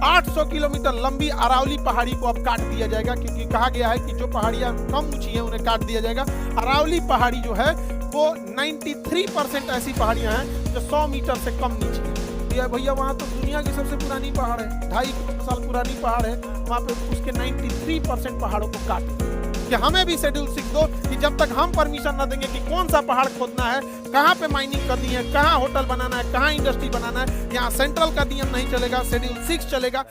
800 kilometre लंबी अरावली पहाड़ी को अब काट दिया जाएगा, क्योंकि कहा गया है कि जो पहाड़ियां कम ऊंची हैं उन्हें काट दिया जाएगा। अरावली पहाड़ी जो है वो 93% ऐसी पहाड़ियां हैं जो 100 मीटर से कम नीचे है। भैया वहां तो दुनिया की सबसे पुरानी पहाड़ है, 2.5 साल पुरानी पहाड़ है, वहां पे उसके 93% पहाड़ों को काट दिया। कि हमें भी शेड्यूल 6 दो, कि जब तक हम परमिशन न देंगे कि कौन सा पहाड़ खोदना है, कहाँ पे माइनिंग करनी है, कहाँ होटल बनाना है, कहाँ इंडस्ट्री बनाना है, यहाँ सेंट्रल का नियम नहीं चलेगा, शेड्यूल 6 चलेगा।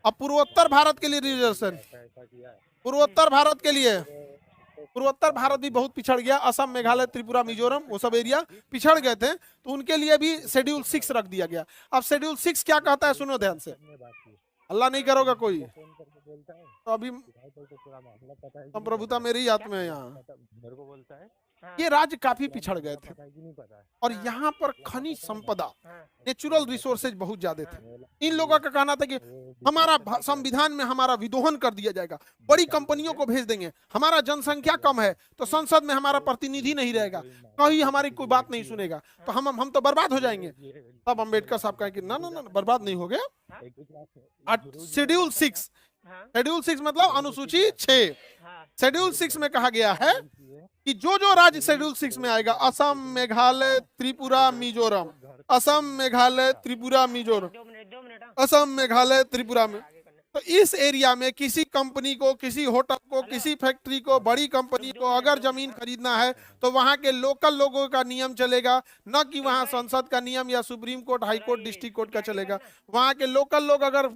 अब पूर्वोत्तर भारत के लिए रिजर्वेशन, पूर्वोत्तर भारत के लिए, पूर्वोत्तर भारत भी बहुत पिछड़ गया, असम, मेघालय, त्रिपुरा, मिजोरम, वो सब एरिया पिछड़ गए थे, तो उनके लिए भी शेड्यूल 6 रख दिया गया। अब शेड्यूल 6 क्या कहता है, सुनो ध्यान से, अल्लाह नहीं करोगा कोई, तो अभी संप्रभुता मेरे ही हाथ में है। यहाँ ये राज्य काफी पिछड़ गए थे और यहाँ पर खनिज संपदा, नेचुरल रिसोर्सेज बहुत ज्यादा थे। इन लोगों का कहना था कि हमारा संविधान में हमारा विदोहन कर दिया जाएगा, बड़ी कंपनियों को भेज देंगे, हमारा जनसंख्या कम है तो संसद में हमारा प्रतिनिधि नहीं रहेगा, कहीं हमारी कोई बात नहीं सुनेगा, तो हम तो बर्बाद हो जाएंगे। तब अम्बेडकर साहब कहे कि ना ना ना, बर्बाद नहीं हो गया। शेड्यूल 6, शेड्यूल 6 मतलब अनुसूची 6, शेड्यूल 6 में कहा गया है कि जो जो राज्य शेड्यूल 6 में आएगा, असम, मेघालय, त्रिपुरा, मिजोरम, असम, मेघालय, त्रिपुरा, मिजोरम, असम, मेघालय, त्रिपुरा में, तो इस एरिया में किसी कंपनी को, किसी होटल को, किसी फैक्ट्री को, बड़ी कंपनी को अगर जमीन खरीदना है तो वहां के लोकल लोगों का नियम चलेगा, न कि वहां संसद का नियम या supreme court, high court, district court का चलेगा। वहां के लोकल लोग अगर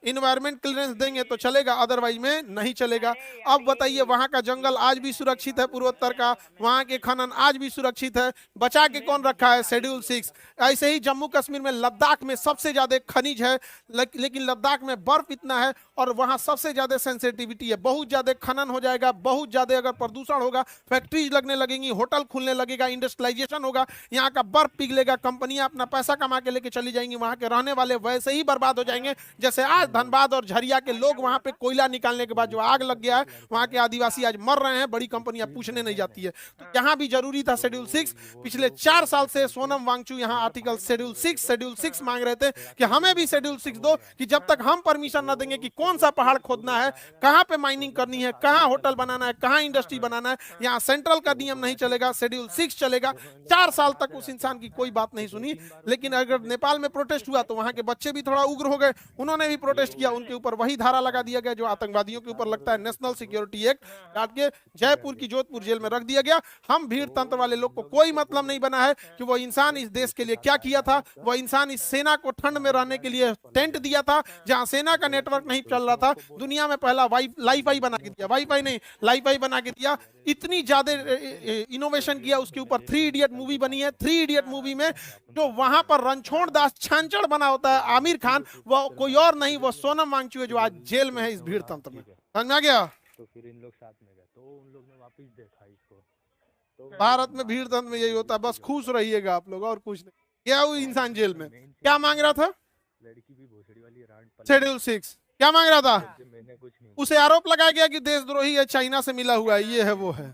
इन्वायरमेंट क्लियरेंस देंगे तो चलेगा, अदरवाइज में नहीं चलेगा। अब बताइए, वहां का जंगल आज भी सुरक्षित है पूर्वोत्तर का, वहां के खनन आज भी सुरक्षित है, बचा के कौन रखा है, शेड्यूल 6। ऐसे ही जम्मू कश्मीर में, लद्दाख में सबसे ज्यादा खनिज है, लेकिन लद्दाख में बर्फ इतना है और वहां सबसे ज्यादा सेंसिटिविटी है, बहुत ज्यादा खनन हो जाएगा, बहुत ज्यादा अगर प्रदूषण होगा, फैक्ट्रीज लगने लगेंगी, होटल खुलने लगेगा, इंडस्ट्रियलाइजेशन होगा, यहाँ का बर्फ पिघलेगा, कंपनियां अपना पैसा कमा के लेके चली जाएंगी, वहां के रहने वाले वैसे ही बर्बाद हो जाएंगे जैसे आज धनबाद और झरिया के लोग वहां पे कोयला निकालने के बाद जो आग लग गया है, वहां के आदिवासी आज मर रहे हैं, बड़ी कंपनियां पूछने नहीं जाती है। तो यहाँ भी जरूरी था शेड्यूल 6। पिछले 4 साल से सोनम वांगचू यहाँ आर्टिकल शेड्यूल 6 मांग रहे थे कि हमें भी शेड्यूल 6 दो, कि जब तक हम परमिशन न देंगे कि कौन सा पहाड़ खोदना है, कहां पे माइनिंग करनी है, कहां होटल बनाना है, कहां इंडस्ट्री बनाना है, यहां सेंट्रल का नियम नहीं चलेगा, शेड्यूल 6 चलेगा। 4 साल तक उस इंसान की कोई बात नहीं सुनी। लेकिन अगर नेपाल में प्रोटेस्ट हुआ तो वहां के बच्चे भी थोड़ा उग्र हो गए, उन्होंने भी प्रोटेस्ट किया, उनके ऊपर वही धारा लगा दिया गया जो आतंकवादियों के ऊपर लगता है, नेशनल सिक्योरिटी एक्ट, काट के जयपुर की जोधपुर जेल में रख दिया गया। हम भीड़ तंत्र वाले लोग को कोई मतलब नहीं बना है कि वो इंसान इस देश के लिए क्या किया था, वो इंसान इस सेना को ठंड में रहने के लिए टेंट दिया था, जहां सेना का नेटवर्क नहीं चल रहा था, दुनिया में पहला लाईफाई बना के दिया, वाईफाई नहीं लाईफाई बना के दिया, इतनी ज्यादा इनोवेशन किया, उसके ऊपर 3 इडियट मूवी बनी है। 3 इडियट मूवी में जो वहां पर रणछोड़ दास छांचड़ बना होता है आमिर खान, वो कोई और नहीं, वो सोनम वांगचू है जो आज जेल में है इस भीड़ तंत्र में। समझ में आ गया? तो फिर इन लोग साथ में गए तो उन लोग ने वापस देखा इसको। तो भारत में भीड़ तंत्र में यही होता है, बस खुश रहिएगा आप लोग और कुछ नहीं। क्या वो इंसान जेल में क्या मांग रहा था? लड़की भी भोसड़ी वाली रांड शेड्यूल 6 क्या मांग रहा था? मैंने कुछ नहीं, उसे आरोप लगाया गया कि देशद्रोही है, चाइना से मिला हुआ है, ये है वो है,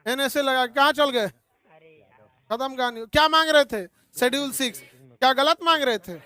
एनएसए लगा, कहाँ चल गए, खत्म कहानी। क्या मांग रहे थे? शेड्यूल 6। क्या गलत मांग रहे थे?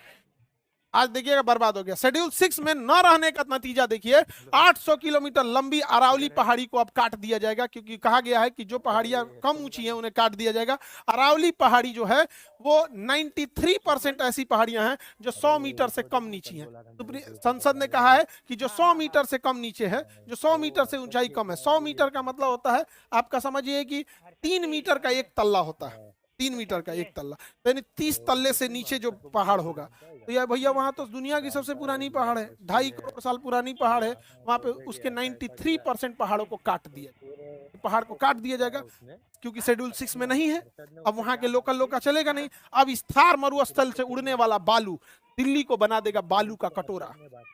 आज देखिएगा बर्बाद हो गया। शेड्यूल 6 में न रहने का नतीजा देखिए, 800 किलोमीटर लंबी अरावली पहाड़ी को अब काट दिया जाएगा, क्योंकि कहा गया है कि जो पहाड़ियां कम ऊंची हैं उन्हें काट दिया जाएगा। अरावली पहाड़ी जो है वो 93% ऐसी पहाड़ियां हैं जो 100 मीटर से कम नीची हैं। तो संसद ने कहा है कि जो 100 मीटर से कम नीचे है, जो 100 मीटर से ऊंचाई कम है, 100 मीटर का मतलब होता है, आपका समझिए कि 3 मीटर का एक तल्ला होता है, 3 मीटर का एक तल्ला, यानी 30 तल्ले से नीचे जो पहाड़ होगा। तो यार भैया वहां तो दुनिया की सबसे पुरानी पहाड़ है, 2.5 करोड़ साल पुरानी पहाड़ है, वहां पे उसके 93% पहाड़ों को काट दिया, पहाड़ को काट दिया जाएगा, क्योंकि शेड्यूल 6 में नहीं है। अब वहां के लोकल लोग का चलेगा नहीं। अब इस थार मरुस्थल से उड़ने वाला बालू दिल्ली को बना देगा बालू का कटोरा,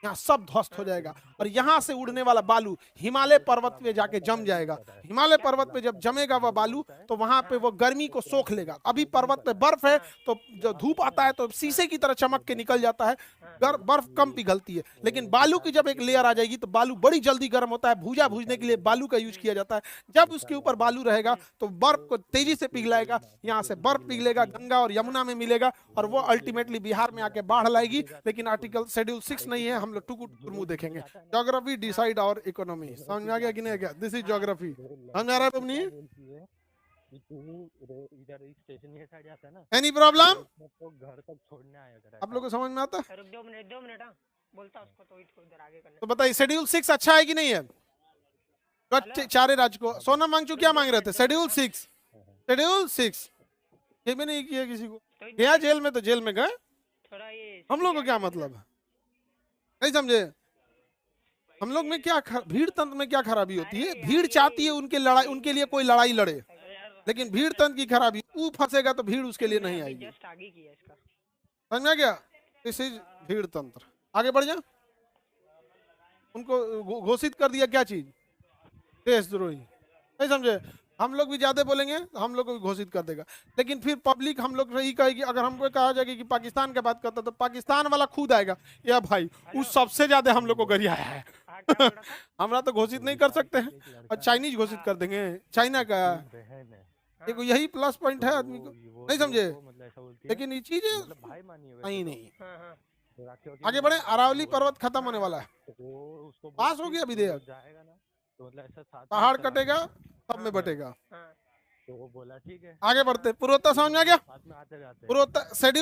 यहाँ सब ध्वस्त हो जाएगा। और यहाँ से उड़ने वाला बालू हिमालय पर्वत पे जाके जम जाएगा। हिमालय पर्वत पे जब जमेगा वह बालू, तो वहां पे वो गर्मी को सोख लेगा। अभी पर्वत पे बर्फ है, तो जो धूप आता है तो शीशे की तरह चमक के निकल जाता है, बर्फ कम पिघलती है। लेकिन बालू की जब एक लेयर आ जाएगी तो बालू बड़ी जल्दी गर्म होता है, भूजा भूजने के लिए बालू का यूज किया जाता है। जब उसके ऊपर बालू रहेगा तो बर्फ को तेजी से पिघलाएगा, यहाँ से बर्फ पिघलेगा, गंगा और यमुना में मिलेगा, और वो अल्टीमेटली बिहार में आके बाढ़ कल आएगी, लेकिन आर्टिकल शेड्यूल 6 नहीं है, हम लोग टुकु देखेंगे। ज्योग्राफी डिसाइड और इकोनॉमी, समझ में आ गया कि नहीं आ गया? दिस इज ज्योग्राफी, समझ में आ रहा है अपनी? कि तू इधर इस स्टेशन ये साइड आता है ना, एनी प्रॉब्लम? तो घर तक छोड़ने आएगा। आप लोग को समझ में आता है? रुक 2 मिनट हाँ, बोलता उसको तो इसको इधर आगे करना। तो बताइए शेड्यूल 6 अच्छा है कि नहीं है? तो चारे राज्य को सोना मांगचू क्या मांग रहे थे? शेड्यूल 6, शेड्यूल 6 ये भी नहीं किया किसी को, गया जेल में तो जेल में गए, थोड़ा ये हम लोग को क्या मतलब है? नहीं समझे? हम लोग में क्या भीड़ तंत्र में क्या खराबी होती है? भीड़ चाहती है उनके लड़ाई, उनके लिए कोई लड़ाई लड़े, लेकिन भीड़ तंत्र की खराबी, वो फंसेगा तो भीड़ उसके लिए नहीं आएगी। जस्ट आगे किया इसका, समझ में गया? दिस इज भीड़ तंत्र। आगे बढ़ जा। उनको घोषित कर दिया क्या चीज? देशद्रोही। नहीं समझे? हम लोग भी ज्यादा बोलेंगे तो हम लोग को भी घोषित कर देगा, लेकिन फिर पब्लिक हम लोग यही कहेगी, अगर हमको कहा जाएगा कि पाकिस्तान की बात करता तो पाकिस्तान वाला खुद आएगा, या भाई उस सबसे ज्यादा हम लोग को गरियाया है। हमरा तो घोषित नहीं कर सकते हैं, और चाइनीज घोषित कर देंगे, चाइना का। देखो यही प्लस पॉइंट है आदमी को, नहीं समझे? लेकिन ये चीज नहीं नहीं। आगे बढ़े। अरावली पर्वत खत्म होने वाला है, पास हो गया विधेयक, पहाड़ कटेगा सब में बटेगा। तो वो बोला ठीक है, आगे बढ़ते। पूर्वोत्तर समझ में आ गया? साथ में आते जाते पूर्वोत्तर शेड्यूल